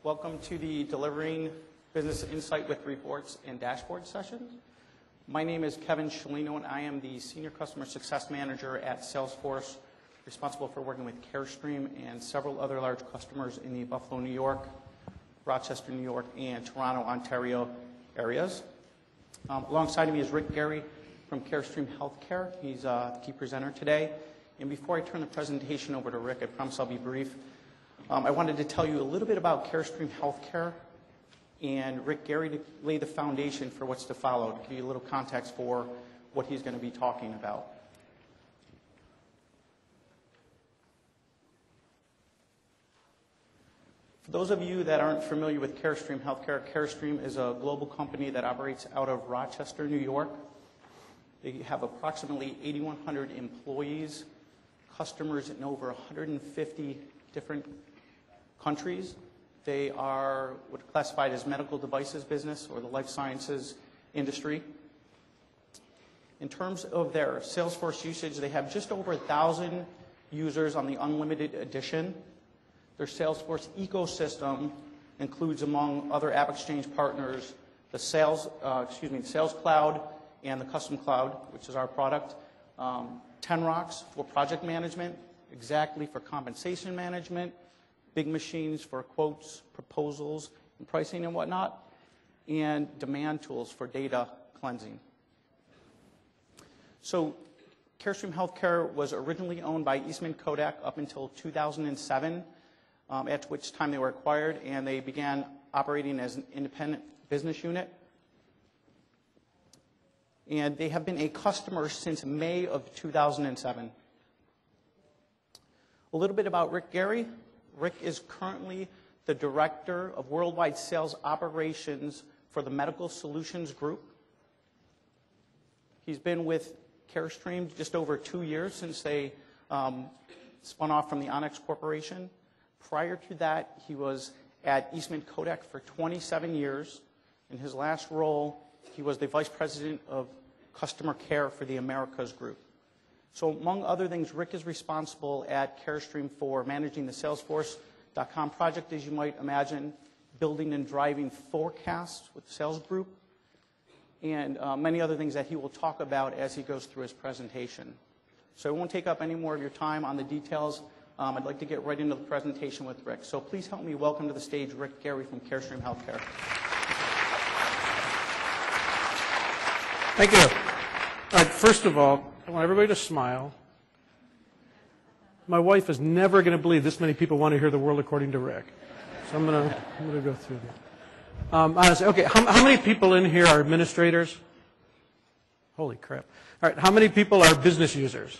Welcome to the Delivering Business Insight with Reports and Dashboard session. My name is Kevin Shalino, and I am the Senior Customer Success Manager at Salesforce, responsible for working with Carestream and several other large customers in the Buffalo, New York, Rochester, New York, and Toronto, Ontario areas. Alongside of me is Rick Gary from Carestream Healthcare. He's the key presenter today. And before I turn the presentation over to Rick, I promise I'll be brief. I wanted to tell you a little bit about Carestream Healthcare and Rick Gary to lay the foundation for what's to follow, to give you a little context for what he's going to be talking about. For those of you that aren't familiar with Carestream Healthcare, Carestream is a global company that operates out of Rochester, New York. They have approximately 8,100 employees, customers in over 150 different countries. They are what's classified as medical devices business or the life sciences industry. In terms of their Salesforce usage, they have just over 1,000 users on the Unlimited Edition. Their Salesforce ecosystem includes, among other AppExchange partners, the Sales Cloud and the Custom Cloud, which is our product. Tenrocks for project management, Exactly for compensation management, Big Machines for quotes, proposals, and pricing and whatnot, and Demand Tools for data cleansing. So Carestream Healthcare was originally owned by Eastman Kodak up until 2007, at which time they were acquired, and they began operating as an independent business unit. And they have been a customer since May of 2007. A little bit about Rick Gary. Rick is currently the Director of Worldwide Sales Operations for the Medical Solutions Group. He's been with Carestream just over 2 years since they spun off from the Onyx Corporation. Prior to that, he was at Eastman Kodak for 27 years. In his last role, he was the Vice President of Customer Care for the Americas Group. So among other things, Rick is responsible at Carestream for managing the Salesforce.com project, as you might imagine, building and driving forecasts with the sales group, and many other things that he will talk about as he goes through his presentation. So I won't take up any more of your time on the details. I'd like to get right into the presentation with Rick. So please help me welcome to the stage Rick Gary from Carestream Healthcare. Thank you. All right, first of all, I want everybody to smile. My wife is never going to believe this many people want to hear the world according to Rick. So I'm going to go through that. Honestly, okay, how many people in here are administrators? Holy crap. All right, how many people are business users?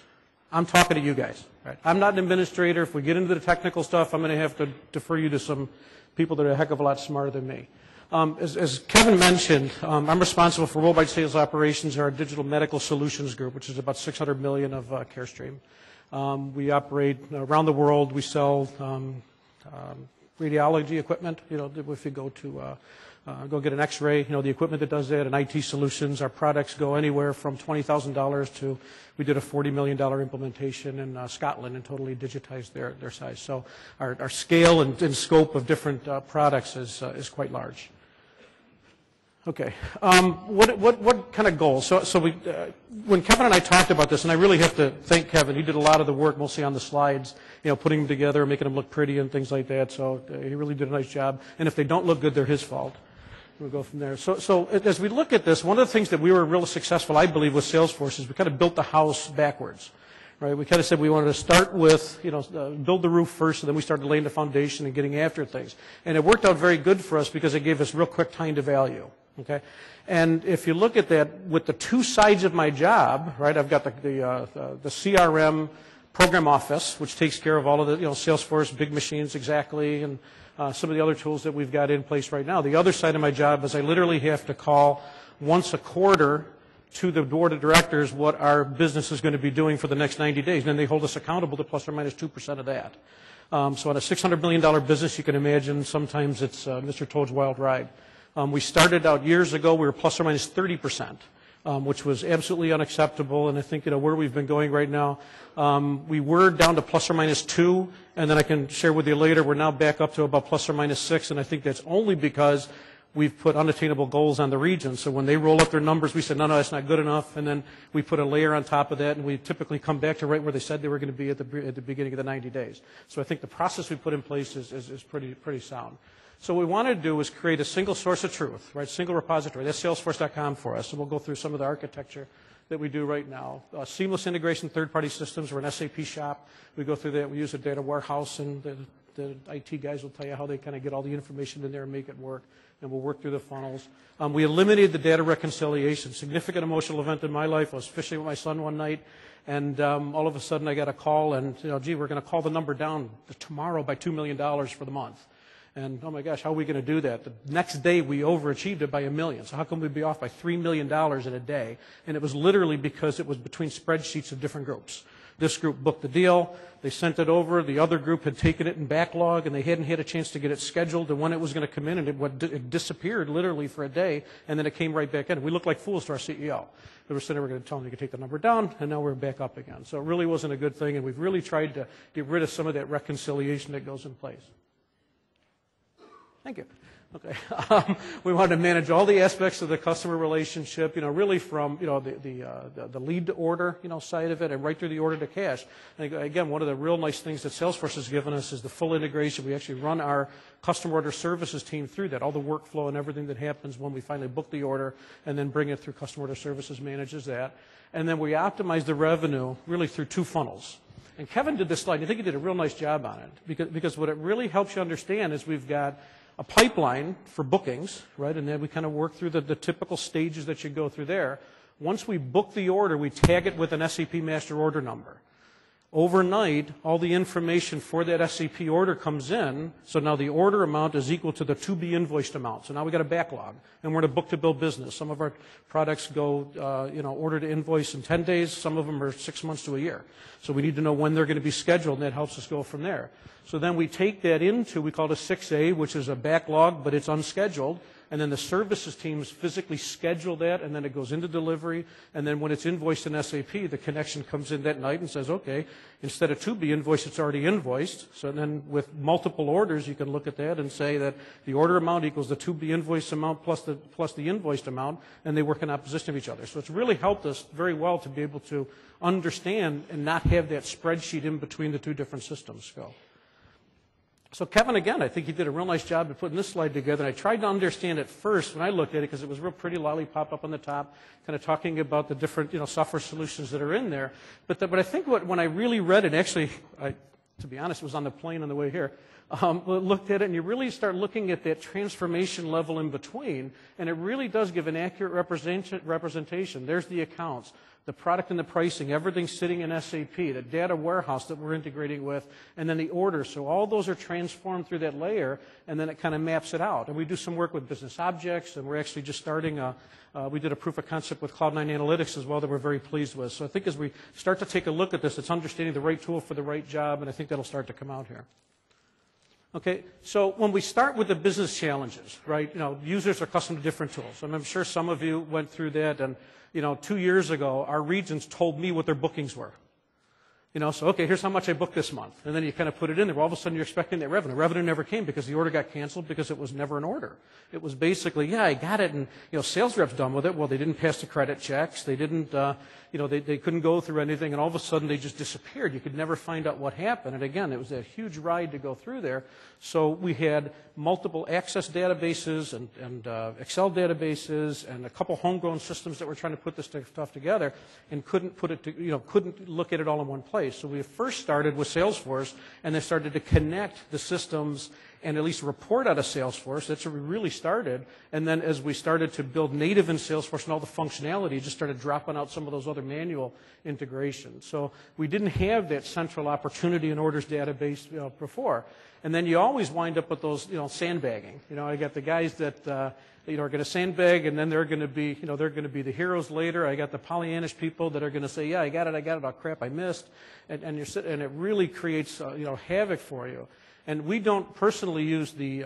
I'm talking to you guys. Right? I'm not an administrator. If we get into the technical stuff, I'm going to have to defer you to some people that are a heck of a lot smarter than me. As Kevin mentioned, I'm responsible for worldwide sales operations in our digital medical solutions group, which is about $600 million of Carestream. We operate around the world. We sell radiology equipment. You know, if you go to go get an X-ray, you know, the equipment that does that, and IT solutions. Our products go anywhere from $20,000 to we did a $40 million implementation in Scotland and totally digitized their size. So our scale and scope of different products is quite large. Okay, what kind of goals? So we, when Kevin and I talked about this, and I really have to thank Kevin. He did a lot of the work, mostly on the slides, you know, putting them together, making them look pretty and things like that. So he really did a nice job. And if they don't look good, they're his fault. We'll go from there. So as we look at this, one of the things that we were really successful, I believe, with Salesforce is we kind of built the house backwards. Right? We kind of said we wanted to start with, you know, build the roof first, and then we started laying the foundation and getting after things. And it worked out very good for us because it gave us real quick time to value. Okay, and if you look at that with the two sides of my job, right? I've got the CRM program office, which takes care of all of the, you know, Salesforce, Big Machines, Exactly, and some of the other tools that we've got in place right now. The other side of my job is I literally have to call once a quarter to the board of directors what our business is going to be doing for the next 90 days. And then they hold us accountable to plus or minus 2% of that. So on a $600 million business, you can imagine sometimes it's Mr. Toad's Wild Ride. We started out years ago, we were plus or minus 30%. which was absolutely unacceptable. And I think, where we've been going right now, we were down to plus or minus 2, and then I can share with you later, we're now back up to about plus or minus 6, and I think that's only because we've put unattainable goals on the region. So when they roll up their numbers, we said, no, that's not good enough, and then we put a layer on top of that, and we typically come back to right where they said they were going to be at the beginning of the 90 days. So I think the process we put in place is pretty sound. So what we want to do is create a single source of truth, right? Single repository. That's Salesforce.com for us, and we'll go through some of the architecture that we do right now. Seamless integration, third-party systems. We're an SAP shop. We go through that. We use a data warehouse, and the IT guys will tell you how they kind of get all the information in there and make it work, and we'll work through the funnels. We eliminated the data reconciliation. Significant emotional event in my life. I was fishing with my son one night, and all of a sudden I got a call, and, gee, we're going to call the number down tomorrow by $2 million for the month. And, oh my gosh, how are we going to do that? The next day we overachieved it by $1 million. So how come we'd be off by $3 million in a day? And it was literally because it was between spreadsheets of different groups. This group booked the deal. They sent it over. The other group had taken it in backlog, and they hadn't had a chance to get it scheduled and when it was going to come in, and it disappeared literally for a day, and then it came right back in. We looked like fools to our CEO. They were saying they were going to tell him you could take the number down, and now we're back up again. So it really wasn't a good thing, and we've really tried to get rid of some of that reconciliation that goes in place. Thank you. Okay. We wanted to manage all the aspects of the customer relationship, really from, the lead to order, side of it, and right through the order to cash. And again, one of the real nice things that Salesforce has given us is the full integration. We actually run our customer order services team through that, all the workflow and everything that happens when we finally book the order, and then bring it through customer order services manages that. And then we optimize the revenue really through 2 funnels. And Kevin did this slide. I think he did a real nice job on it, because what it really helps you understand is we've got a pipeline for bookings, right? And then we kind of work through the typical stages that you go through there. Once we book the order, we tag it with an SAP master order number. Overnight, all the information for that SAP order comes in, so now the order amount is equal to the to-be invoiced amount. So now we've got a backlog, and we're in a book-to-bill business. Some of our products go, order to invoice in 10 days. Some of them are 6 months to a year. So we need to know when they're going to be scheduled, and that helps us go from there. So then we take that into, we call it a 6A, which is a backlog, but it's unscheduled. And then the services teams physically schedule that, and then it goes into delivery. And then when it's invoiced in SAP, the connection comes in that night and says, okay, instead of to be invoiced, it's already invoiced. So then with multiple orders, you can look at that and say that the order amount equals the to be invoiced amount plus the invoiced amount, and they work in opposition of each other. So it's really helped us very well to be able to understand and not have that spreadsheet in between the 2 different systems go. So Kevin, again, I think he did a real nice job of putting this slide together. And I tried to understand it first when I looked at it, because it was real pretty lollipop up on the top, kind of talking about the different software solutions that are in there. But I think when I really read it, actually, to be honest, it was on the plane on the way here, looked at it, and you really start looking at that transformation level in between, and it really does give an accurate representation. There's the accounts, the product and the pricing, everything's sitting in SAP, the data warehouse that we're integrating with, and then the orders. So all those are transformed through that layer, and then it kind of maps it out. And we do some work with business objects, and we're actually just starting we did a proof of concept with Cloud9 Analytics as well that we're very pleased with. So I think as we start to take a look at this, it's understanding the right tool for the right job, and I think that'll start to come out here. Okay, so when we start with the business challenges, right, users are accustomed to different tools. And I'm sure some of you went through that, and 2 years ago, our regions told me what their bookings were. So, okay, here's how much I booked this month. And then you kind of put it in there. All of a sudden, you're expecting that revenue. Revenue never came because the order got canceled because it was never an order. It was basically, yeah, I got it, and, sales rep's done with it. Well, they didn't pass the credit checks. They didn't, they couldn't go through anything, and all of a sudden, they just disappeared. You could never find out what happened. And again, it was a huge ride to go through there. So we had multiple access databases and Excel databases and a couple homegrown systems that were trying to put this stuff together and couldn't couldn't look at it all in one place. So we first started with Salesforce, and they started to connect the systems and at least report out of Salesforce. That's where we really started. And then as we started to build native in Salesforce and all the functionality, it just started dropping out some of those other manual integrations. So we didn't have that central opportunity and orders database before. And then you always wind up with those, sandbagging. I got the guys that are going to sandbag, and then they're going to be, they're going to be the heroes later. I got the Pollyannish people that are going to say, yeah, I got it. Oh crap, I missed. And it really creates, havoc for you. And we don't personally use the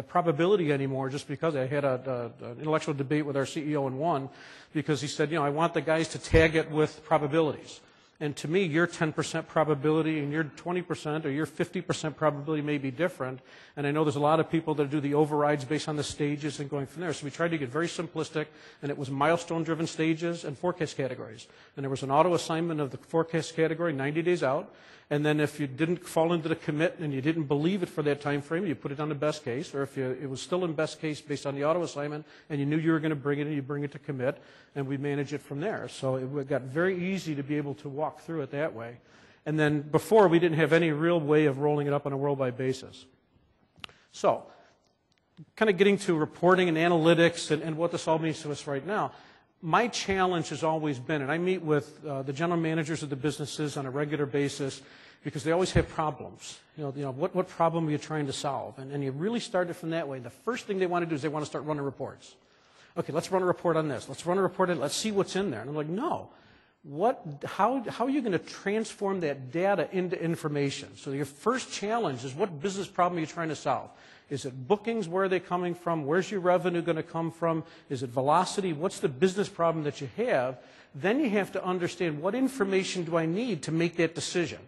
probability anymore just because I had an intellectual debate with our CEO and won because he said, I want the guys to tag it with probabilities. And to me, your 10% probability and your 20% or your 50% probability may be different. And I know there's a lot of people that do the overrides based on the stages and going from there. So we tried to get very simplistic, and it was milestone-driven stages and forecast categories. And there was an auto assignment of the forecast category 90 days out. And then if you didn't fall into the commit and you didn't believe it for that time frame, you put it on the best case. Or if it was still in best case based on the auto assignment and you knew you were going to bring it in, you bring it to commit, and we manage it from there. So it got very easy to be able to walk through it that way. And then before, we didn't have any real way of rolling it up on a worldwide basis. So kind of getting to reporting and analytics and what this all means to us right now. My challenge has always been, and I meet with the general managers of the businesses on a regular basis because they always have problems. What problem are you trying to solve? And you really start it from that way. The first thing they want to do is they want to start running reports. Okay, let's run a report on this. Let's run a report on it. Let's see what's in there. And I'm like, no. How are you going to transform that data into information? So your first challenge is what business problem are you trying to solve? Is it bookings? Where are they coming from? Where's your revenue going to come from? Is it velocity? What's the business problem that you have? Then you have to understand what information do I need to make that decision.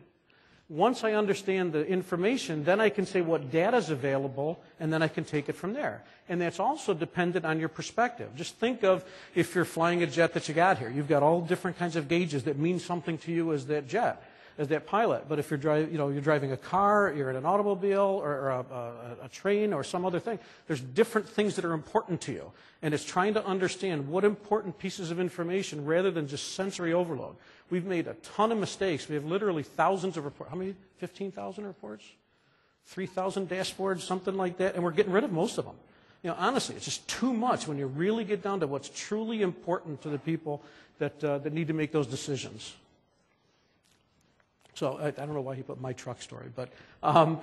Once I understand the information, then I can say what data is available, and then I can take it from there. And that's also dependent on your perspective. Just think of if you're flying a jet that you got here. You've got all different kinds of gauges that mean something to you as that jet, as that pilot. But if you're driving a car, you're in an automobile or a train or some other thing, there's different things that are important to you. And it's trying to understand what important pieces of information rather than just sensory overload. We've made a ton of mistakes. We have literally thousands of reports. How many? 15,000 reports? 3,000 dashboards, something like that. And we're getting rid of most of them. Honestly, it's just too much when you really get down to what's truly important to the people that need to make those decisions. So I don't know why he put my truck story, but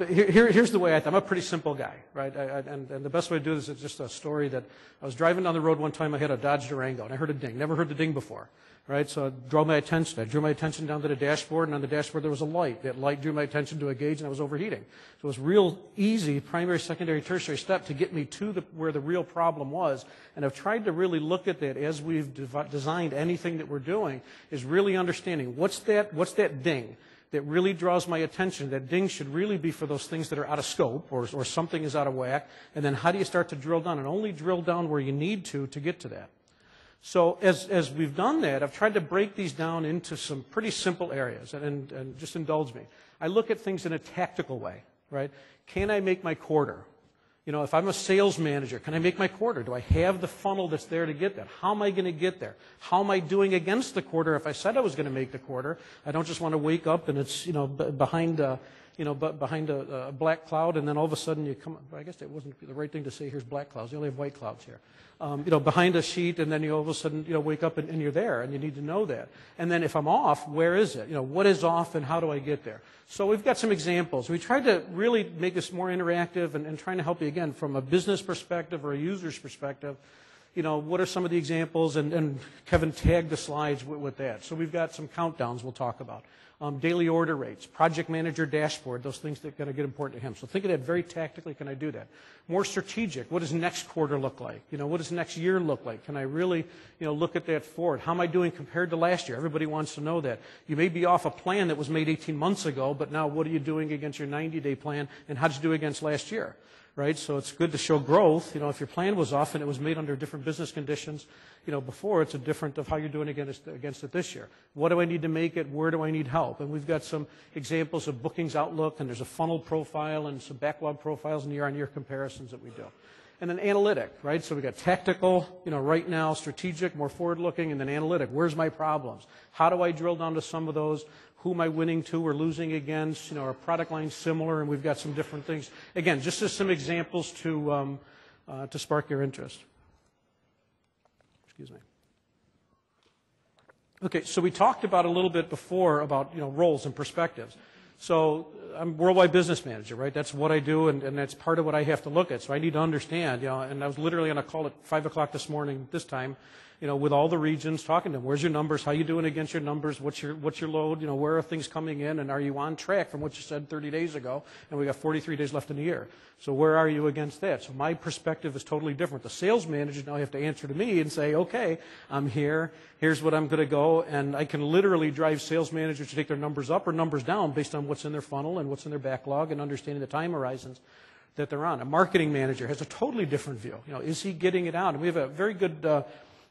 here's the way I'm a pretty simple guy, right? And the best way to do this is just a story that I was driving down the road one time. I had a Dodge Durango, and I heard a ding. Never heard the ding before, right? So it drew my attention. I drew my attention down to the dashboard, and on the dashboard there was a light. That light drew my attention to a gauge, and I was overheating. So it was real easy, primary, secondary, tertiary step to get me to where the real problem was. And I've tried to really look at that as we've designed anything that we're doing, is really understanding what's that ding that really draws my attention. That ding should really be for those things that are out of scope or something is out of whack. And then how do you start to drill down? And only drill down where you need to get to that. So as we've done that, I've tried to break these down into some pretty simple areas. And just indulge me. I look at things in a tactical way, right? Can I make my quarter? If I'm a sales manager, can I make my quarter? Do I have the funnel that's there to get that? How am I going to get there? How am I doing against the quarter if I said I was going to make the quarter? I don't just want to wake up and it's, behind a black cloud, and then all of a sudden you come, I guess that wasn't the right thing to say, here's black clouds. You only have white clouds here. Behind a sheet, and then you all of a sudden, wake up and you're there, and you need to know that. And then if I'm off, where is it? What is off and how do I get there? So we've got some examples. We tried to really make this more interactive and trying to help you, again, from a business perspective or a user's perspective. What are some of the examples? And Kevin tagged the slides with that. So we've got some countdowns we'll talk about. Daily order rates, project manager dashboard, those things that are going to get important to him. So think of that very tactically, can I do that? More strategic, what does next quarter look like? What does next year look like? Can I really, look at that forward? How am I doing compared to last year? Everybody wants to know that. You may be off a plan that was made 18 months ago, but now what are you doing against your 90-day plan, and how did you do against last year? Right? So it's good to show growth. If your plan was off and it was made under different business conditions, before, it's a different of how you're doing against it this year. What do I need to make it? Where do I need help? And we've got some examples of bookings outlook, and there's a funnel profile and some backlog profiles and year-on-year comparisons that we do. And then analytic, right? So we got tactical, right now, strategic, more forward-looking, and then analytic. Where's my problems? How do I drill down to some of those? Who am I winning to or losing against? Our product line's similar, and we've got some different things. Again, just as some examples to spark your interest. Excuse me. Okay, so we talked about a little bit before about roles and perspectives. So I'm worldwide business manager, right? That's what I do, and that's part of what I have to look at. So I need to understand, and I was literally on a call at 5 o'clock this morning this time, with all the regions, talking to them. Where's your numbers? How you doing against your numbers? What's your load? Where are things coming in? And are you on track from what you said 30 days ago? And we got 43 days left in the year. So where are you against that? So my perspective is totally different. The sales managers now have to answer to me and say, okay, I'm here. Here's what I'm going to go. And I can literally drive sales managers to take their numbers up or numbers down based on what's in their funnel and what's in their backlog and understanding the time horizons that they're on. A marketing manager has a totally different view. Is he getting it out? And we have a very good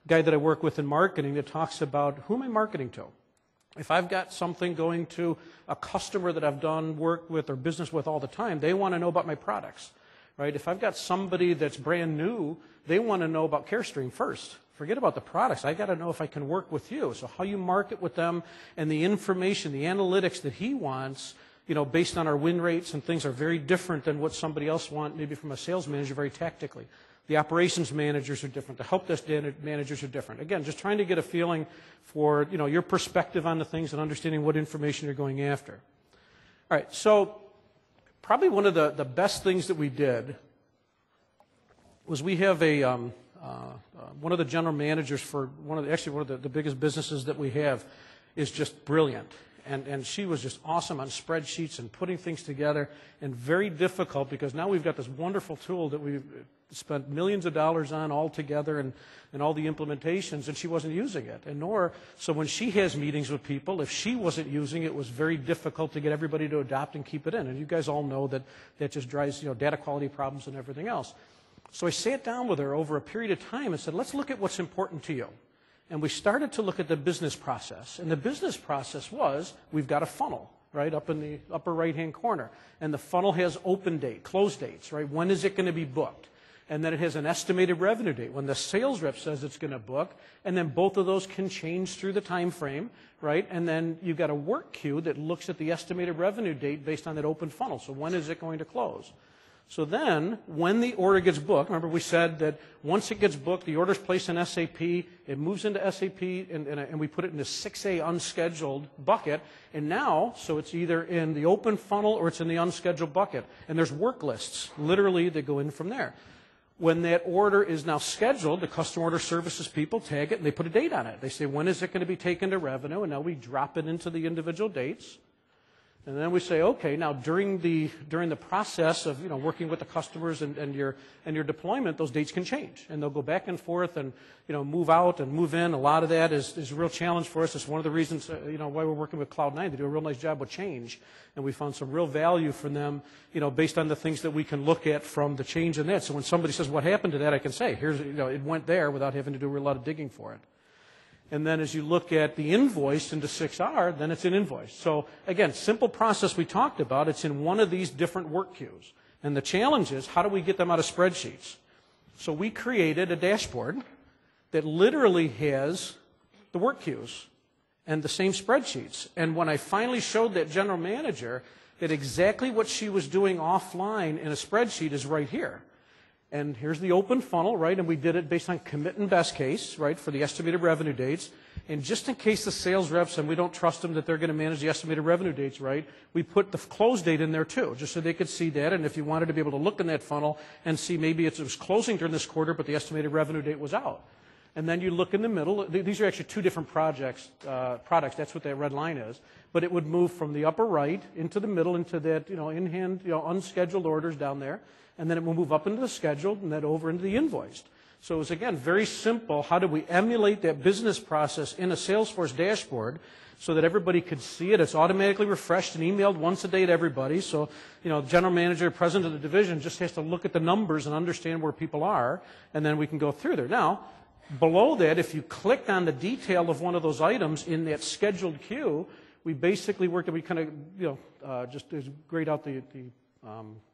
guy that I work with in marketing that talks about who am I marketing to? If I've got something going to a customer that I've done work with or business with all the time, they want to know about my products, right? If I've got somebody that's brand new, they want to know about Carestream first. Forget about the products. I got to know if I can work with you. So how you market with them and the information, the analytics that he wants, based on our win rates and things are very different than what somebody else wants, maybe from a sales manager, very tactically. The operations managers are different. The help desk managers are different. Again, just trying to get a feeling for, your perspective on the things and understanding what information you're going after. All right, so probably one of the best things that we did was we have one of the general managers for one of the biggest businesses that we have is just brilliant. And she was just awesome on spreadsheets and putting things together, and very difficult because now we've got this wonderful tool that we've spent millions of dollars on all together and all the implementations, and she wasn't using it. So when she has meetings with people, if she wasn't using it, it was very difficult to get everybody to adopt and keep it in. And you guys all know that just drives data quality problems and everything else. So I sat down with her over a period of time and said, let's look at what's important to you. And we started to look at the business process. And the business process was, we've got a funnel, right, up in the upper right-hand corner. And the funnel has open date, close dates, right? When is it going to be booked? And then it has an estimated revenue date, when the sales rep says it's going to book. And then both of those can change through the time frame, right? And then you've got a work queue that looks at the estimated revenue date based on that open funnel. So when is it going to close? So then, when the order gets booked, remember we said that once it gets booked, the order's placed in SAP, it moves into SAP, and we put it in a 6A unscheduled bucket. And now, so it's either in the open funnel or it's in the unscheduled bucket. And there's work lists, literally, that go in from there. When that order is now scheduled, the customer order services people tag it, and they put a date on it. They say, when is it going to be taken to revenue? And now we drop it into the individual dates. And then we say, okay, now during the process of working with the customers and your deployment, those dates can change, and they'll go back and forth and move out and move in. A lot of that is a real challenge for us. It's one of the reasons why we're working with Cloud9. They do a real nice job with change, and we found some real value from them, based on the things that we can look at from the change in that. So when somebody says what happened to that, I can say here's it went there without having to do a real lot of digging for it. And then as you look at the invoice into 6R, then it's an invoice. So again, simple process we talked about, it's in one of these different work queues. And the challenge is, how do we get them out of spreadsheets? So we created a dashboard that literally has the work queues and the same spreadsheets. And when I finally showed that general manager that exactly what she was doing offline in a spreadsheet is right here. And here's the open funnel, right? And we did it based on commit and best case, right, for the estimated revenue dates. And just in case the sales reps, and we don't trust them that they're going to manage the estimated revenue dates right, we put the close date in there too, just so they could see that. And if you wanted to be able to look in that funnel and see maybe it was closing during this quarter, but the estimated revenue date was out. And then you look in the middle. These are actually two different products. That's what that red line is. But it would move from the upper right into the middle, into that, in-hand, unscheduled orders down there. And then it will move up into the scheduled and then over into the invoiced. So it was, again, very simple. How do we emulate that business process in a Salesforce dashboard so that everybody could see it? It's automatically refreshed and emailed once a day to everybody. So, the general manager, president of the division just has to look at the numbers and understand where people are, and then we can go through there. Now, below that, if you clicked on the detail of one of those items in that scheduled queue, we basically worked, we kind of, just grayed out the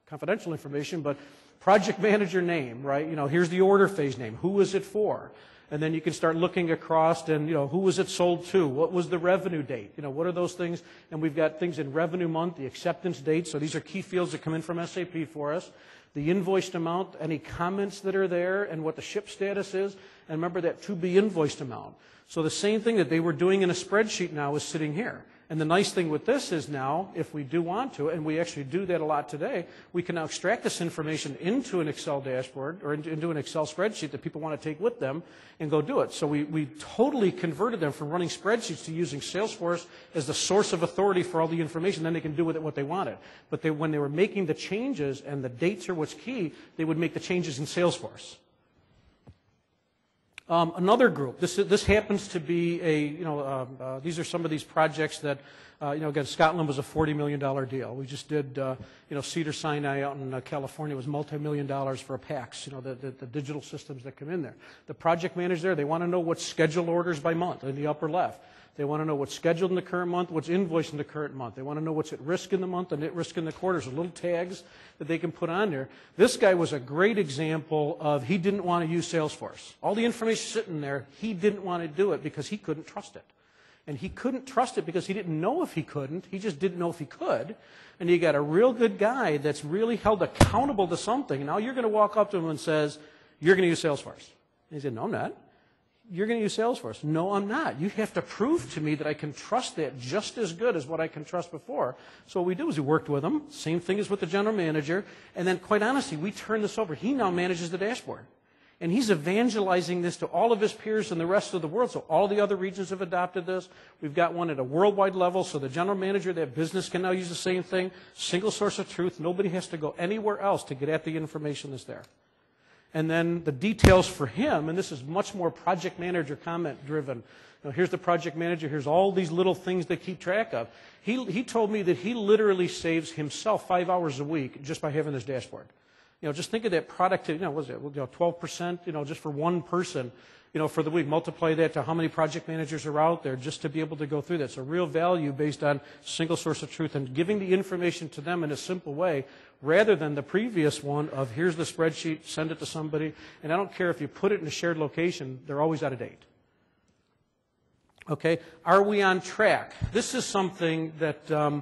confidential information, but project manager name, right? Here's the order phase name. Who is it for? And then you can start looking across and, who was it sold to? What was the revenue date? What are those things? And we've got things in revenue month, the acceptance date. So these are key fields that come in from SAP for us. The invoiced amount, any comments that are there, and what the ship status is. And remember that to be invoiced amount. So the same thing that they were doing in a spreadsheet now is sitting here. And the nice thing with this is now, if we do want to, and we actually do that a lot today, we can now extract this information into an Excel dashboard or into an Excel spreadsheet that people want to take with them and go do it. So we totally converted them from running spreadsheets to using Salesforce as the source of authority for all the information. Then they can do with it what they wanted. But when they were making the changes, and the dates are what's key, they would make the changes in Salesforce. Another group. This happens to be these are some of these projects that, again, Scotland was a $40 million deal. We just did, Cedar Sinai out in California was multi-million dollars for a PAX, the digital systems that come in there. The project manager there, they want to know what's scheduled orders by month in the upper left. They want to know what's scheduled in the current month, what's invoiced in the current month. They want to know what's at risk in the month and at risk in the quarter. So little tags that they can put on there. This guy was a great example of he didn't want to use Salesforce. All the information sitting there, he didn't want to do it because he couldn't trust it. And he couldn't trust it because he didn't know if he couldn't. He just didn't know if he could. And you got a real good guy that's really held accountable to something. Now you're going to walk up to him and says, "You're going to use Salesforce." And he said, "No, I'm not." "You're going to use Salesforce." "No, I'm not. You have to prove to me that I can trust that just as good as what I can trust before." So what we do is we worked with him. Same thing as with the general manager. And then, quite honestly, we turned this over. He now manages the dashboard. And he's evangelizing this to all of his peers in the rest of the world. So all the other regions have adopted this. We've got one at a worldwide level. So the general manager of that business can now use the same thing. Single source of truth. Nobody has to go anywhere else to get at the information that's there. And then the details for him, and this is much more project manager comment driven. Here's the project manager, here's all these little things they keep track of. He told me that he literally saves himself 5 hours a week just by having this dashboard. Just think of that productivity, what was it, 12%, just for one person, for the week. Multiply that to how many project managers are out there just to be able to go through that. So real value based on single source of truth and giving the information to them in a simple way, rather than the previous one of here's the spreadsheet, send it to somebody, and I don't care if you put it in a shared location, they're always out of date. Okay, are we on track? This is something that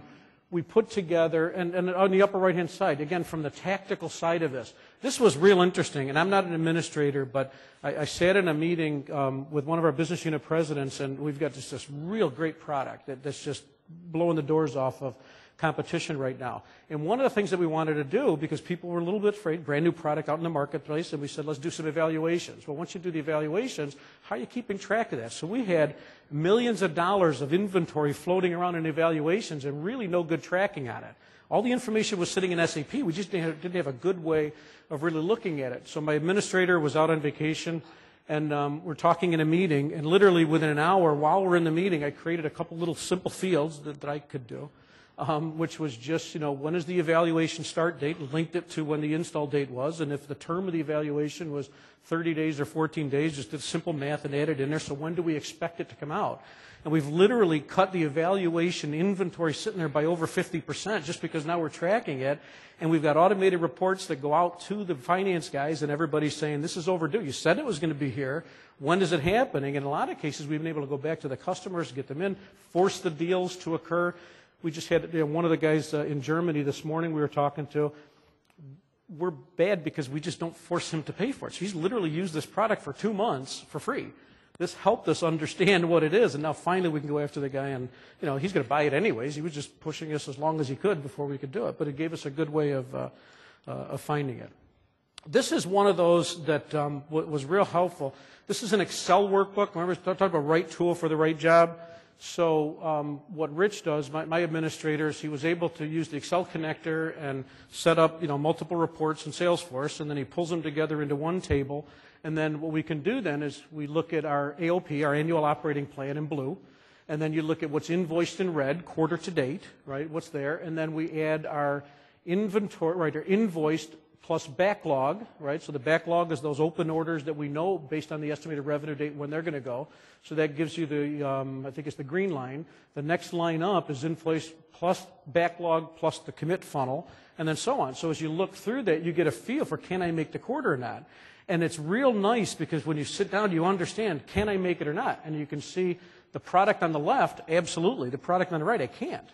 we put together, and on the upper right-hand side, again, from the tactical side of this. This was real interesting, and I'm not an administrator, but I sat in a meeting with one of our business unit presidents, and we've got just this real great product that's just blowing the doors off of competition right now. And one of the things that we wanted to do, because people were a little bit afraid, brand new product out in the marketplace, and we said, let's do some evaluations. Well, once you do the evaluations, how are you keeping track of that? So we had millions of dollars of inventory floating around in evaluations and really no good tracking on it. All the information was sitting in SAP. We just didn't have a good way of really looking at it. So my administrator was out on vacation, and we're talking in a meeting, and literally within an hour, while we're in the meeting, I created a couple little simple fields that I could do. Which was just, when is the evaluation start date, linked it to when the install date was, and if the term of the evaluation was 30 days or 14 days, just did simple math and added in there, so when do we expect it to come out? And we've literally cut the evaluation inventory sitting there by over 50% just because now we're tracking it, and we've got automated reports that go out to the finance guys, and everybody's saying, this is overdue. You said it was going to be here. When is it happening? In a lot of cases, we've been able to go back to the customers, get them in, force the deals to occur. We just had one of the guys in Germany this morning we were talking to. We're bad because we just don't force him to pay for it. So he's literally used this product for 2 months for free. This helped us understand what it is, and now finally we can go after the guy, and he's going to buy it anyways. He was just pushing us as long as he could before we could do it, but it gave us a good way of finding it. This is one of those that was real helpful. This is an Excel workbook. Remember, I talked about right tool for the right job. So what Rich does, my administrator, is he was able to use the Excel connector and set up multiple reports in Salesforce, and then he pulls them together into one table. And then what we can do then is we look at our AOP, our annual operating plan, in blue, and then you look at what's invoiced in red, quarter to date, right? What's there, and then we add our inventory, right? Our invoiced plus backlog, right? So the backlog is those open orders that we know based on the estimated revenue date when they're going to go. So that gives you the, I think it's the green line. The next line up is invoice plus backlog plus the commit funnel, and then so on. So as you look through that, you get a feel for, can I make the quarter or not? And it's real nice because when you sit down, you understand, can I make it or not? And you can see the product on the left, absolutely. The product on the right, I can't.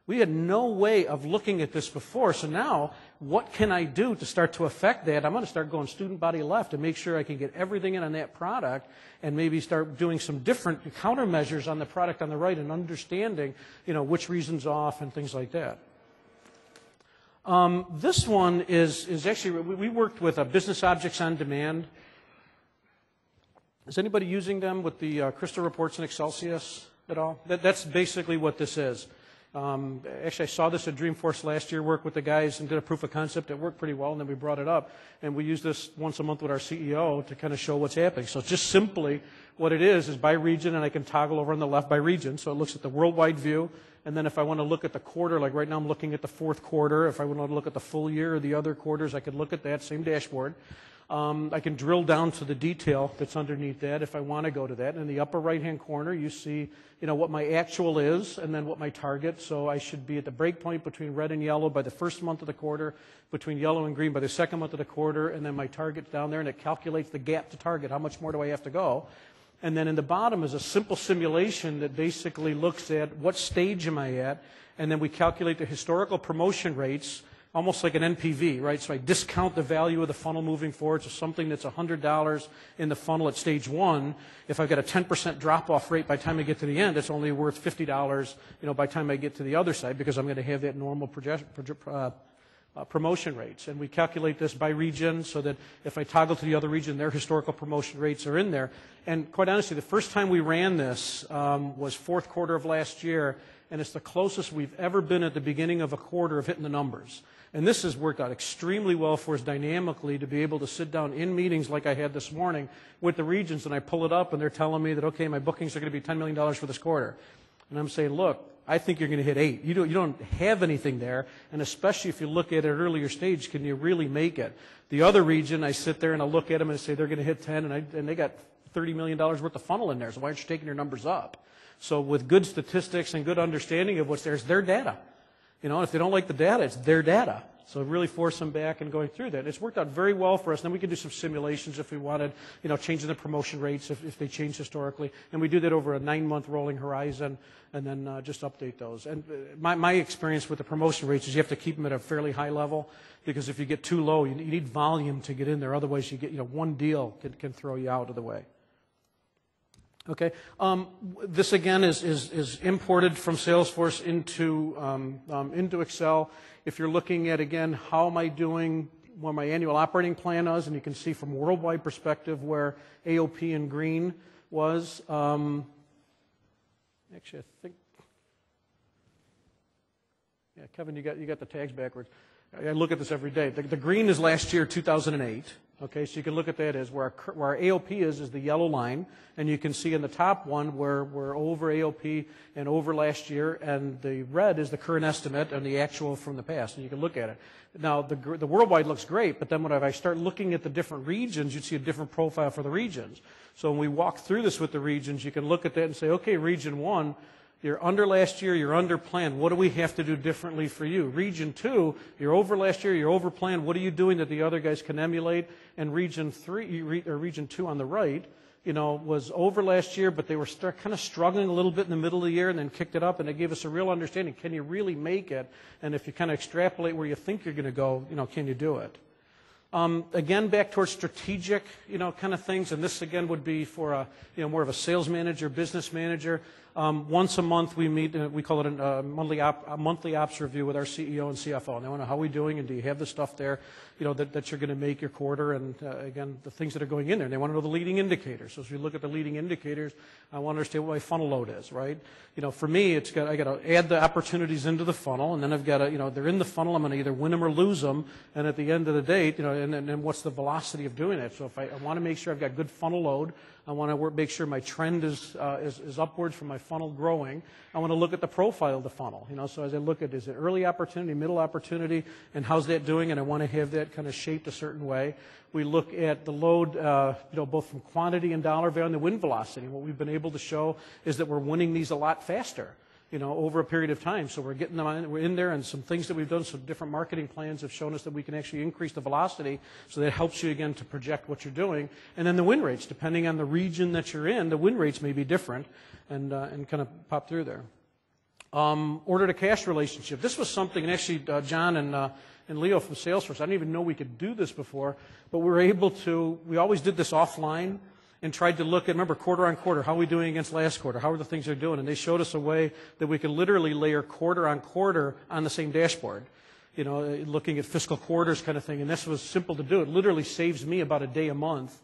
We had no way of looking at this before, so now what can I do to start to affect that? I'm going to start going student body left to make sure I can get everything in on that product and maybe start doing some different countermeasures on the product on the right and understanding, which region's off and things like that. This one is actually, we worked with Business Objects on Demand. Is anybody using them with the Crystal Reports and Excelsius at all? That's basically what this is. Actually, I saw this at Dreamforce last year, worked with the guys and did a proof of concept. It worked pretty well, and then we brought it up. And we use this once a month with our CEO to kind of show what's happening. So just simply what it is by region, and I can toggle over on the left by region. So it looks at the worldwide view. And then if I want to look at the quarter, like right now I'm looking at the fourth quarter. If I want to look at the full year or the other quarters, I could look at that same dashboard. I can drill down to the detail that's underneath that if I want to go to that. In the upper right-hand corner, you see, what my actual is and then what my target. So I should be at the break point between red and yellow by the first month of the quarter, between yellow and green by the second month of the quarter, and then my target's down there, and it calculates the gap to target. How much more do I have to go? And then in the bottom is a simple simulation that basically looks at what stage am I at, and then we calculate the historical promotion rates, almost like an NPV, right? So I discount the value of the funnel moving forward. So something that's $100 in the funnel at stage 1, if I've got a 10% drop-off rate by the time I get to the end, it's only worth $50, by the time I get to the other side, because I'm going to have that normal promotion rates. And we calculate this by region so that if I toggle to the other region, their historical promotion rates are in there. And quite honestly, the first time we ran this was fourth quarter of last year, and it's the closest we've ever been at the beginning of a quarter of hitting the numbers. And this has worked out extremely well for us dynamically to be able to sit down in meetings like I had this morning with the regions, and I pull it up, and they're telling me that, okay, my bookings are going to be $10 million for this quarter. And I'm saying, look, I think you're going to hit 8. You don't have anything there, and especially if you look at an earlier stage, can you really make it? The other region, I sit there and I look at them and I say they're going to hit 10, and they got $30 million worth of funnel in there, so why aren't you taking your numbers up? So with good statistics and good understanding of what's there, it's their data. If they don't like the data, it's their data. So really force them back and going through that. And it's worked out very well for us. Then we can do some simulations if we wanted, changing the promotion rates if they change historically. And we do that over a 9-month rolling horizon and then just update those. And my experience with the promotion rates is you have to keep them at a fairly high level, because if you get too low, you need volume to get in there. Otherwise, you get, one deal can throw you out of the way. Okay, this again is imported from Salesforce into Excel. If you're looking at, again, how am I doing, what my annual operating plan is, and you can see from a worldwide perspective where AOP in green was. Actually, I think, yeah, Kevin, you got the tags backwards. I look at this every day. The green is last year, 2008. Okay, so you can look at that as where our AOP is the yellow line, and you can see in the top one where we're over AOP and over last year, and the red is the current estimate and the actual from the past, and you can look at it. Now, the worldwide looks great, but then when I start looking at the different regions, you'd see a different profile for the regions. So when we walk through this with the regions, you can look at that and say, okay, region 1, you're under last year, you're under plan. What do we have to do differently for you? Region 2, you're over last year, you're over plan. What are you doing that the other guys can emulate? And region 2 on the right, was over last year, but they were kind of struggling a little bit in the middle of the year and then kicked it up, and it gave us a real understanding. Can you really make it? And if you kind of extrapolate where you think you're going to go, can you do it? Again, back towards strategic, kind of things, and this again would be for more of a sales manager, business manager. Once a month we meet, we call it a monthly ops review with our CEO and CFO. And they want to know how are we doing, and do you have the stuff there, that you're going to make your quarter, and again, the things that are going in there. And they want to know the leading indicators. So as we look at the leading indicators, I want to understand what my funnel load is, right? For me, I got to add the opportunities into the funnel, and then I've got to, they're in the funnel. I'm going to either win them or lose them. And at the end of the day, and then what's the velocity of doing it? So if I want to make sure I've got good funnel load, I want to make sure my trend is upwards from my funnel growing. I want to look at the profile of the funnel. So as I look at, is it early opportunity, middle opportunity, and how's that doing? And I want to have that kind of shaped a certain way. We look at the load, both from quantity and dollar value and the win velocity. What we've been able to show is that we're winning these a lot faster, over a period of time. So we're getting them on, we're in there, and some things that we've done, some different marketing plans have shown us that we can actually increase the velocity. So that helps you, again, to project what you're doing. And then the win rates, depending on the region that you're in, the win rates may be different, and kind of pop through there. Order to cash relationship. This was something, and actually John and Leo from Salesforce, I didn't even know we could do this before, but we always did this offline and tried to look at, remember, quarter on quarter, how are we doing against last quarter? How are the things they're doing? And they showed us a way that we could literally layer quarter on quarter on the same dashboard, looking at fiscal quarters kind of thing. And this was simple to do. It literally saves me about a day a month,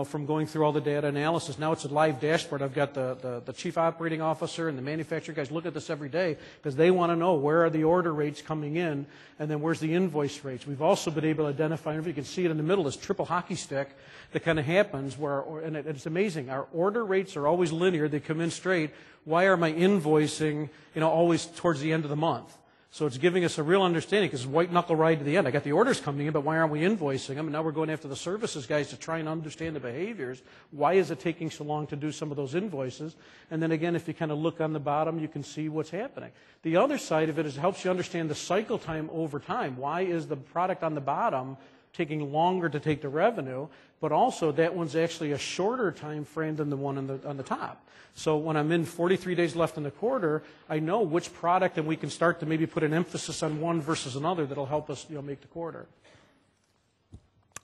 from going through all the data analysis. Now it's a live dashboard. I've got the chief operating officer and the manufacturer guys look at this every day because they want to know where are the order rates coming in and then where's the invoice rates. We've also been able to identify, if you can see it in the middle, this triple hockey stick that kind of happens and it's amazing. Our order rates are always linear. They come in straight. Why are my invoicing, always towards the end of the month? So it's giving us a real understanding because it's white knuckle right to the end. I got the orders coming in, but why aren't we invoicing them? And now we're going after the services guys to try and understand the behaviors. Why is it taking so long to do some of those invoices? And then again, if you kind of look on the bottom, you can see what's happening. The other side of it is it helps you understand the cycle time over time. Why is the product on the bottom taking longer to take the revenue? But also that one's actually a shorter time frame than the one on the top. So when I'm in 43 days left in the quarter, I know which product, and we can start to maybe put an emphasis on one versus another that'll help us make the quarter.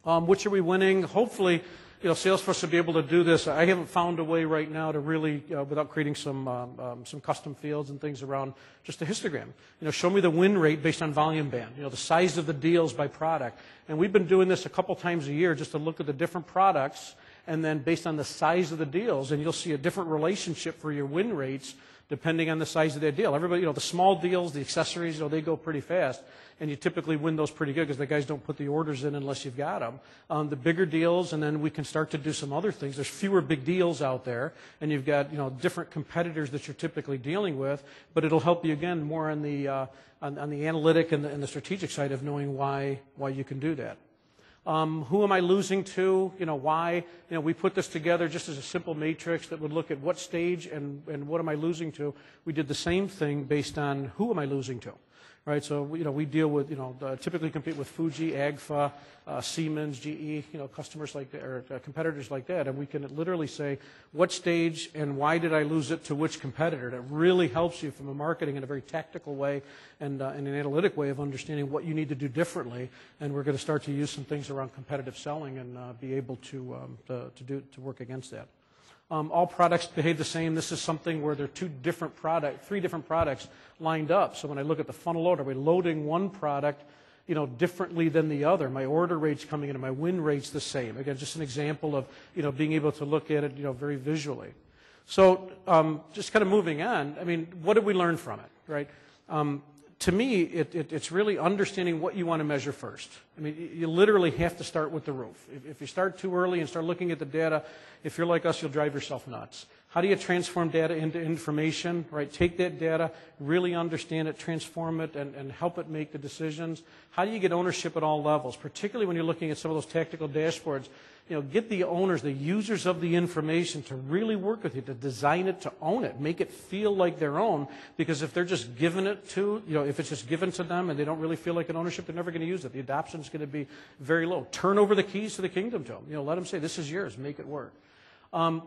Which are we winning? Hopefully, Salesforce will be able to do this. I haven't found a way right now to really, without creating some custom fields and things around just a histogram. Show me the win rate based on volume band, the size of the deals by product. And we've been doing this a couple times a year just to look at the different products and then based on the size of the deals, and you'll see a different relationship for your win rates depending on the size of that deal. Everybody, the small deals, the accessories, they go pretty fast, and you typically win those pretty good because the guys don't put the orders in unless you've got them. The bigger deals, and then we can start to do some other things. There's fewer big deals out there, and you've got different competitors that you're typically dealing with, but it'll help you again more on the analytic and the strategic side of knowing why you can do that. Who am I losing to? Why? We put this together just as a simple matrix that would look at what stage and what am I losing to. We did the same thing based on who am I losing to, right? So, we deal with, typically compete with Fuji, Agfa, Siemens, GE, customers like that, or competitors like that, and we can literally say what stage and why did I lose it to which competitor. That really helps you from a marketing in a very tactical way and an analytic way of understanding what you need to do differently. And we're going to start to use some things around competitive selling and be able to work against that. All products behave the same. This is something where there are three different products lined up. So when I look at the funnel load, are we loading one product differently than the other? My order rates coming in and my win rates the same. Again, just an example of being able to look at it very visually. So just kind of moving on, what did we learn from it, right? To me, it's really understanding what you want to measure first. You literally have to start with the roof. If you start too early and start looking at the data, if you're like us, you'll drive yourself nuts. How do you transform data into information, right? Take that data, really understand it, transform it, and help it make the decisions. How do you get ownership at all levels, particularly when you're looking at some of those tactical dashboards? Get the owners, the users of the information to really work with you, to design it, to own it, make it feel like their own, because if they're just given it to, if it's just given to them and they don't really feel like an ownership, they're never going to use it. The adoption is going to be very low. Turn over the keys to the kingdom to them. Let them say, this is yours, make it work.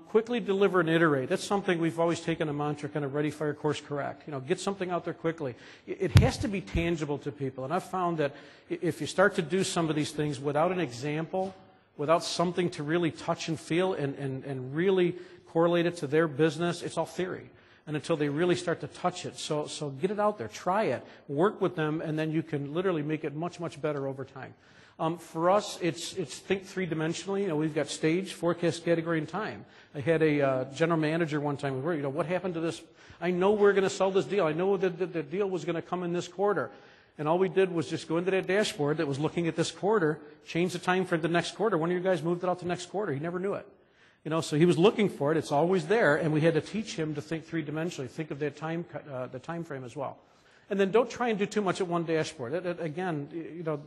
Quickly deliver and iterate. That's something we've always taken a mantra, kind of ready, fire, course, correct. Get something out there quickly. It has to be tangible to people. And I've found that if you start to do some of these things without an example, without something to really touch and feel and really correlate it to their business, it's all theory. And until they really start to touch it. So get it out there, try it, work with them, and then you can literally make it much, much better over time. For us, it's think three-dimensionally. We've got stage, forecast, category, and time. I had a general manager one time. What happened to this? I know we're going to sell this deal. I know that the deal was going to come in this quarter. And all we did was just go into that dashboard that was looking at this quarter, change the time for the next quarter. One of you guys moved it out to next quarter. He never knew it. So he was looking for it. It's always there, and we had to teach him to think three-dimensionally, think of that the time frame as well. And then don't try and do too much at one dashboard. Again,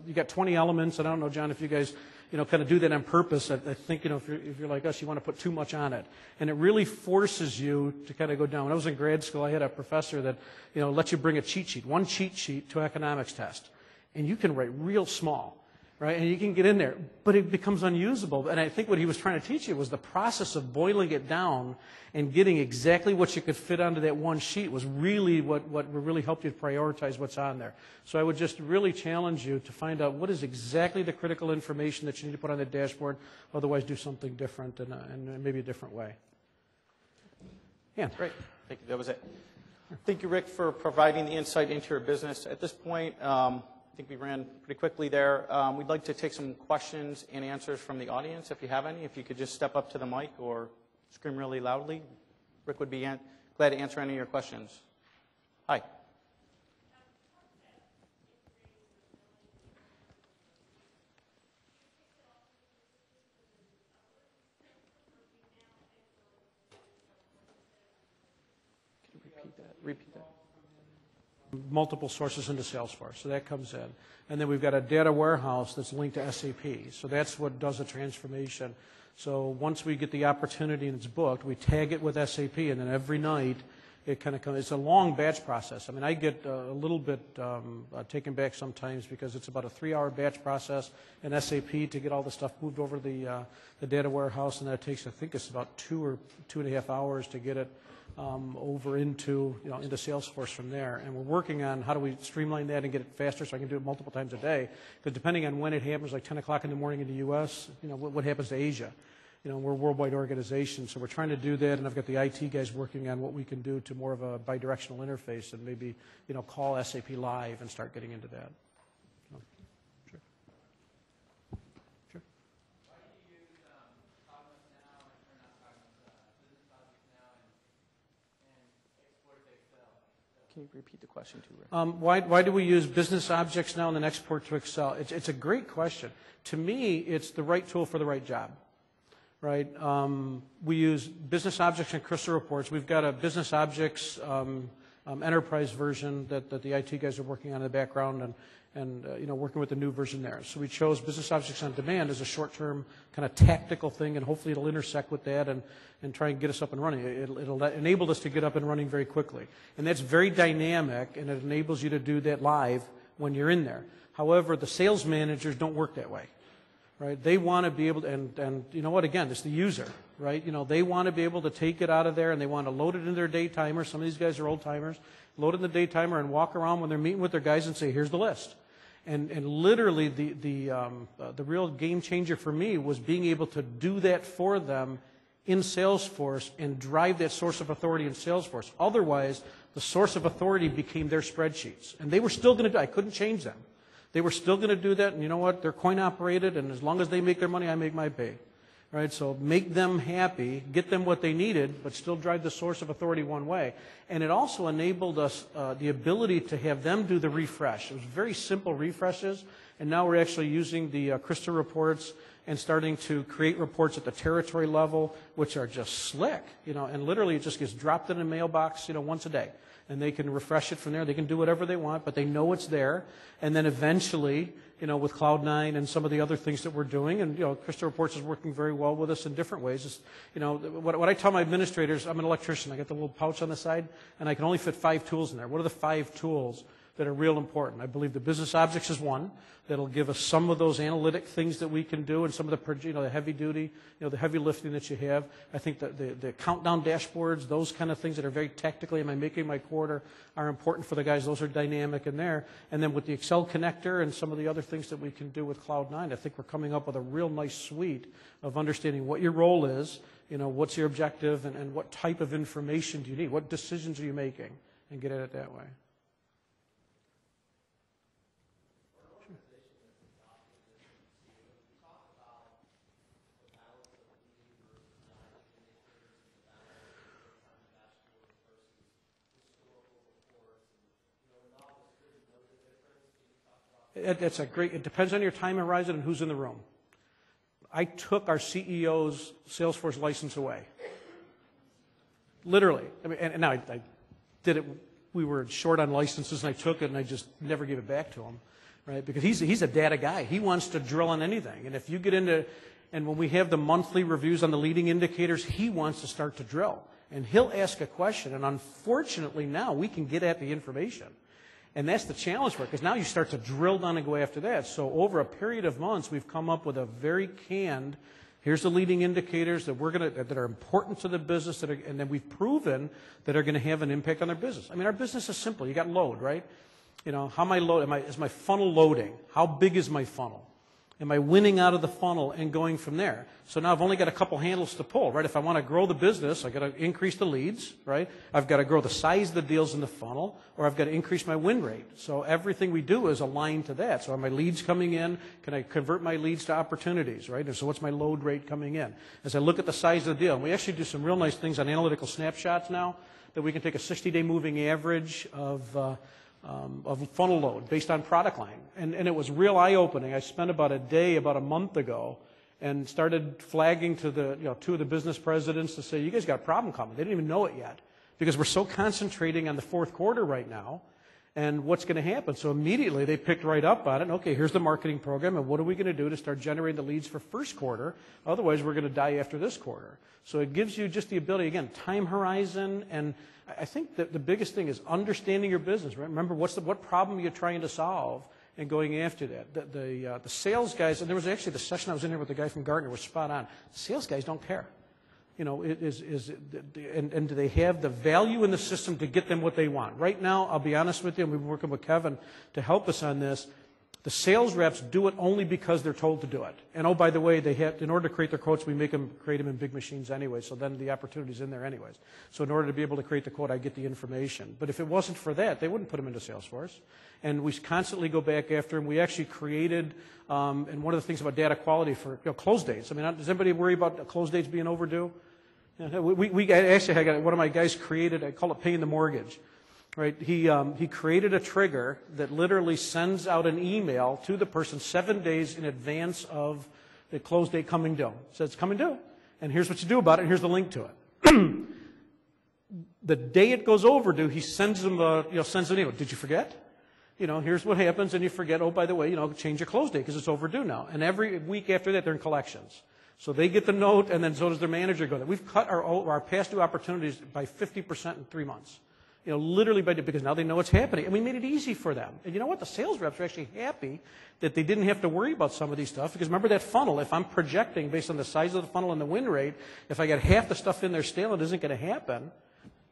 you got 20 elements, and I don't know, John, if you guys, kind of do that on purpose. I think, if you're like us, you want to put too much on it. And it really forces you to kind of go down. When I was in grad school, I had a professor that, lets you bring a cheat sheet, one cheat sheet to economics test. And you can write real small, right? And you can get in there, but it becomes unusable. And I think what he was trying to teach you was the process of boiling it down and getting exactly what you could fit onto that one sheet was really what really helped you to prioritize what's on there. So I would just really challenge you to find out what is exactly the critical information that you need to put on the dashboard, otherwise do something different and maybe a different way. Yeah. Great. Thank you. That was it. Thank you, Rick, for providing the insight into your business. At this point, I think we ran pretty quickly there. We'd like to take some questions and answers from the audience, if you have any. If you could just step up to the mic or scream really loudly. Rick would be glad to answer any of your questions. Hi. Can you repeat that? Repeat that. Multiple sources into Salesforce, so that comes in. And then we've got a data warehouse that's linked to SAP, so that's what does the transformation. So once we get the opportunity and it's booked, we tag it with SAP, and then every night it kind of comes. It's a long batch process. I mean, I get a little bit taken back sometimes because it's about a 3-hour batch process in SAP to get all the stuff moved over to the data warehouse, and that takes, I think it's about 2 or 2.5 hours to get it over into Salesforce from there. And we're working on how do we streamline that and get it faster so I can do it multiple times a day. Because depending on when it happens, like 10 o'clock in the morning in the U.S., what happens to Asia? We're a worldwide organization, so we're trying to do that, and I've got the IT guys working on what we can do to more of a bidirectional interface and maybe, call SAP Live and start getting into that. So, sure. Sure. Why do you use Cognos Now and or not Cognos, Business Objects Now and export to Excel? Can you repeat the question too, Rick? Why do we use Business Objects Now and then export to Excel? It's a great question. To me, it's the right tool for the right job. Right? We use Business Objects and Crystal Reports. We've got a Business Objects enterprise version that the IT guys are working on in the background and working with the new version there. So we chose Business Objects on Demand as a short-term kind of tactical thing, and hopefully it'll intersect with that and try and get us up and running. It'll enable us to get up and running very quickly. And that's very dynamic, and it enables you to do that live when you're in there. However, the sales managers don't work that way. Right? They want to be able to, and you know what, again, it's the user, right? They want to be able to take it out of there and they want to load it in their day timer. Some of these guys are old timers. Load it in the day timer and walk around when they're meeting with their guys and say, here's the list. And literally the real game changer for me was being able to do that for them in Salesforce and drive that source of authority in Salesforce. Otherwise, the source of authority became their spreadsheets. And they were still going to do it. I couldn't change them. They were still going to do that, and you know what? They're coin operated, and as long as they make their money, I make my pay. Right? So make them happy, get them what they needed, but still drive the source of authority one way. And it also enabled us the ability to have them do the refresh. It was very simple refreshes, and now we're actually using the Crystal reports and starting to create reports at the territory level, which are just slick, and literally it just gets dropped in a mailbox, once a day. And they can refresh it from there. They can do whatever they want, but they know it's there. And then eventually, with Cloud9 and some of the other things that we're doing, and Crystal Reports is working very well with us in different ways. It's, what I tell my administrators, I'm an electrician. I got the little pouch on the side, and I can only fit 5 tools in there. What are the 5 tools that are real important? I believe the Business Objects is one that'll give us some of those analytic things that we can do and some of the the heavy duty, the heavy lifting that you have. I think that the countdown dashboards, those kind of things that are very technically, am I making my quarter, are important for the guys. Those are dynamic in there. And then with the Excel connector and some of the other things that we can do with Cloud9, I think we're coming up with a real nice suite of understanding what your role is, what's your objective, and what type of information do you need, what decisions are you making, and get at it that way. It depends on your time horizon and who's in the room. I took our CEO's Salesforce license away. Literally. I mean, and now I did it. We were short on licenses, and I took it, and I just never gave it back to him, right? Because he's a data guy. He wants to drill on anything. And if you get into, and when we have the monthly reviews on the leading indicators, he wants to start to drill. And he'll ask a question, and unfortunately now we can get at the information. And that's the challenge for it, because now you start to drill down and go after that. So over a period of months, we've come up with a very canned, here's the leading indicators that that are important to the business, and then we've proven that are going to have an impact on their business. I mean, our business is simple. You got load, right? You know, how am I loading? Is my funnel loading? How big is my funnel? Am I winning out of the funnel and going from there? So now I've only got a couple handles to pull, right? If I want to grow the business, I've got to increase the leads, right? I've got to grow the size of the deals in the funnel, or I've got to increase my win rate. So everything we do is aligned to that. So are my leads coming in? Can I convert my leads to opportunities, right? And so what's my load rate coming in? As I look at the size of the deal, and we actually do some real nice things on analytical snapshots now, that we can take a 60-day moving average of funnel load based on product line. And it was real eye-opening. I spent about a month ago, and started flagging to two of the business presidents to say, you guys got a problem coming. They didn't even know it yet, because we're so concentrating on the fourth quarter right now and what's going to happen. So immediately they picked right up on it. Okay, here's the marketing program, and what are we going to do to start generating the leads for first quarter? Otherwise, we're going to die after this quarter. So it gives you just the ability, again, time horizon, and I think that the biggest thing is understanding your business. Right? Remember, what problem you're trying to solve, and going after that. The sales guys, and there was actually the session I was in here with the guy from Gartner was spot on. Sales guys don't care. You know, and do they have the value in the system to get them what they want? Right now, I'll be honest with you, and we've been working with Kevin to help us on this. The sales reps do it only because they're told to do it. And oh, by the way, in order to create their quotes, we make them create them in big machines anyway, so then the opportunity's in there anyways. So in order to be able to create the quote, I get the information. But if it wasn't for that, they wouldn't put them into Salesforce. And we constantly go back after them. We actually created, and one of the things about data quality for close dates. I mean, does anybody worry about close dates being overdue? We actually had one of my guys created, I call it paying the mortgage. Right? He created a trigger that literally sends out an email to the person 7 days in advance of the close date coming due. It says it's coming due, and here's what you do about it, and here's the link to it. The day it goes overdue, he sends them sends an email. Did you forget? Here's what happens, and you forget. Oh, by the way, change your close date because it's overdue now. And every week after that, they're in collections. So they get the note, and then so does their manager go there. We've cut our past due opportunities by 50% in 3 months. Literally because now they know what's happening. And we made it easy for them. And you know what? The sales reps are actually happy that they didn't have to worry about some of these stuff. Because remember that funnel, if I'm projecting based on the size of the funnel and the win rate, if I got half the stuff in there stale, it isn't going to happen.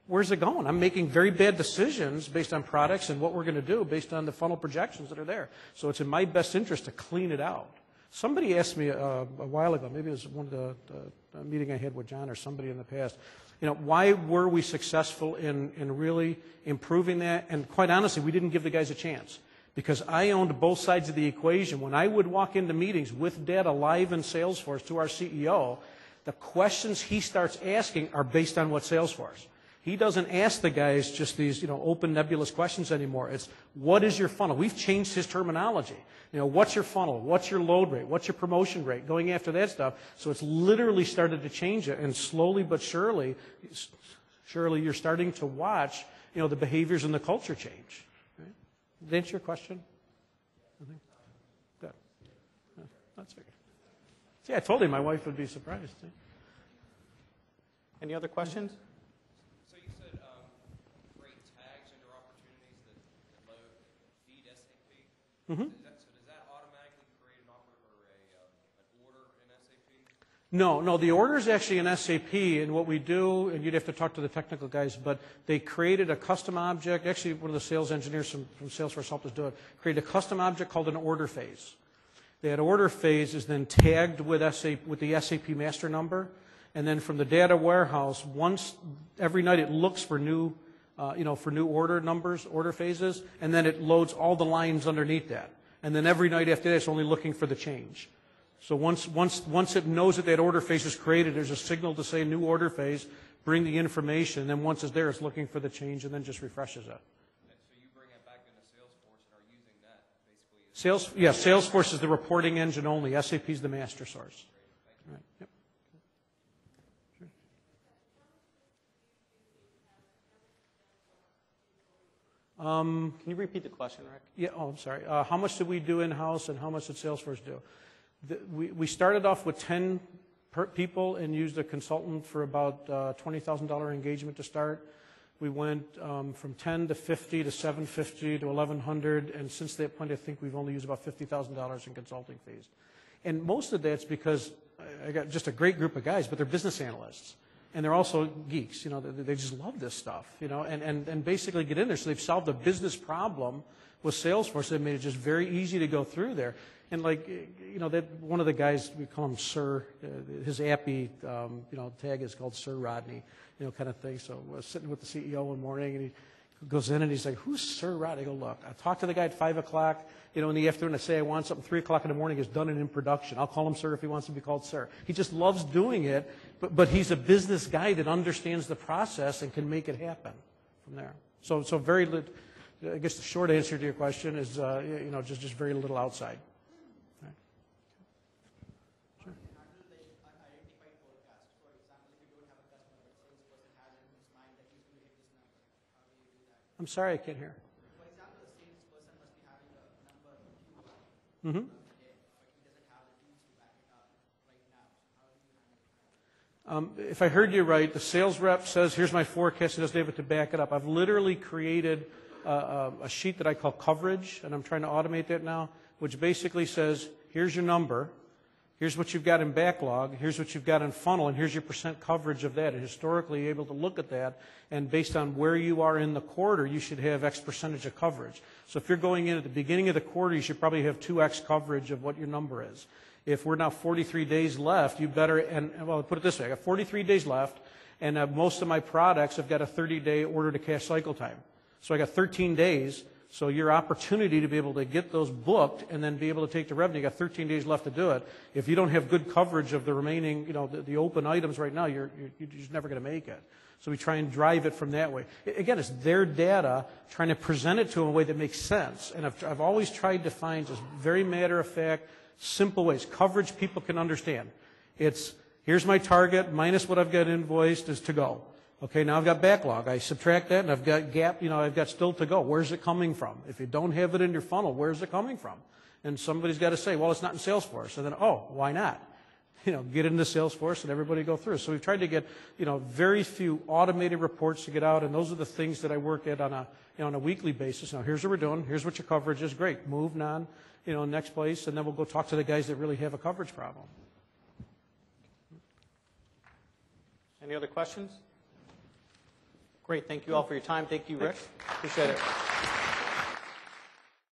Where's it going? I'm making very bad decisions based on products and what we're going to do based on the funnel projections that are there. So it's in my best interest to clean it out. Somebody asked me a while ago, maybe it was one of the meeting I had with John or somebody in the past, why were we successful in really improving that? And quite honestly, we didn't give the guys a chance, because I owned both sides of the equation. When I would walk into meetings with data live in Salesforce to our CEO, the questions he starts asking are based on what Salesforce. He doesn't ask the guys just these, open nebulous questions anymore. It's, what is your funnel? We've changed his terminology. What's your funnel? What's your load rate? What's your promotion rate? Going after that stuff. So it's literally started to change it, and slowly but surely you're starting to watch, the behaviors and the culture change. Right? Did that answer your question? I think. Good. Yeah, that's fair. See, I told you my wife would be surprised. See? Any other questions? Mm-hmm. So does that automatically create an order in SAP? No, the order is actually in SAP, and what we do, and you'd have to talk to the technical guys, but they created a custom object. Actually, one of the sales engineers from Salesforce helped us do it. Created a custom object called an order phase. That order phase is then tagged with the SAP master number, and then from the data warehouse, every night it looks for new order numbers, order phases, and then it loads all the lines underneath that. And then every night after that, it's only looking for the change. So once it knows that order phase is created, there's a signal to say new order phase, bring the information, and then once it's there, it's looking for the change and then just refreshes it. And so you bring it back into Salesforce and are using that basically? Salesforce is the reporting engine only. SAP is the master source. Right. Yep. Can you repeat the question, Rick? Yeah. Oh, I'm sorry. How much did we do in-house, and how much did Salesforce do? We started off with 10 people and used a consultant for about $20,000 engagement to start. We went from 10 to 50 to 750 to 1,100, and since that point, I think we've only used about $50,000 in consulting fees. And most of that's because I got just a great group of guys, but they're business analysts. And they're also geeks, you know, they just love this stuff, you know, and basically get in there. So they've solved a business problem with Salesforce. They've made it just very easy to go through there. And like, you know, that one of the guys, we call him Sir, his Appy, you know, tag is called Sir Rodney, you know, kind of thing. So I was sitting with the CEO one morning, and he goes in and he's like, "Who's Sir Rodney?" I go, "Look, I talked to the guy at 5 o'clock, you know, in the afternoon. I say I want something 3 o'clock in the morning. It's done and in production. I'll call him Sir if he wants to be called Sir." He just loves doing it, but he's a business guy that understands the process and can make it happen from there. So very, I guess the short answer to your question is, you know, just very little outside. Right. Sure. I'm sorry, I can't hear. For example, the salesperson must be having a number of Q1 Mm-hmm. today, but he doesn't have the tools to back it up right now. So how do you handle that? If I heard you right, the sales rep says, "Here's my forecast," and doesn't have it to back it up. I've literally created a sheet that I call coverage, and I'm trying to automate that now, which basically says, "Here's your number, here's what you've got in backlog, here's what you've got in funnel, and here's your % coverage of that." And historically, you're able to look at that, and based on where you are in the quarter, you should have X % of coverage. So if you're going in at the beginning of the quarter, you should probably have 2X coverage of what your number is. If we're now 43 days left, you better, and well, put it this way, I got 43 days left, and most of my products have got a 30-day order-to-cash cycle time. So I got 13 days, so your opportunity to be able to get those booked and then be able to take the revenue, you got 13 days left to do it. If you don't have good coverage of the remaining, you know, the open items right now, you're just never going to make it. So we try and drive it from that way. Again, it's their data, trying to present it to them in a way that makes sense. And I've always tried to find just very matter-of-fact, simple ways. Coverage people can understand. It's, here's my target, minus what I've got invoiced is to go. Okay, now I've got backlog. I subtract that, and I've got gap, you know, I've got still to go. Where's it coming from? If you don't have it in your funnel, where's it coming from? And somebody's got to say, well, it's not in Salesforce. And then, oh, why not? You know, get into Salesforce and everybody go through. So we've tried to get, you know, very few automated reports to get out, and those are the things that I work at on a, you know, on a weekly basis. Now, here's what we're doing. Here's what your coverage is. Great. Move on, you know, next place, and then we'll go talk to the guys that really have a coverage problem. Any other questions? Great. Thank you all for your time. Thank you, Rick. Appreciate it.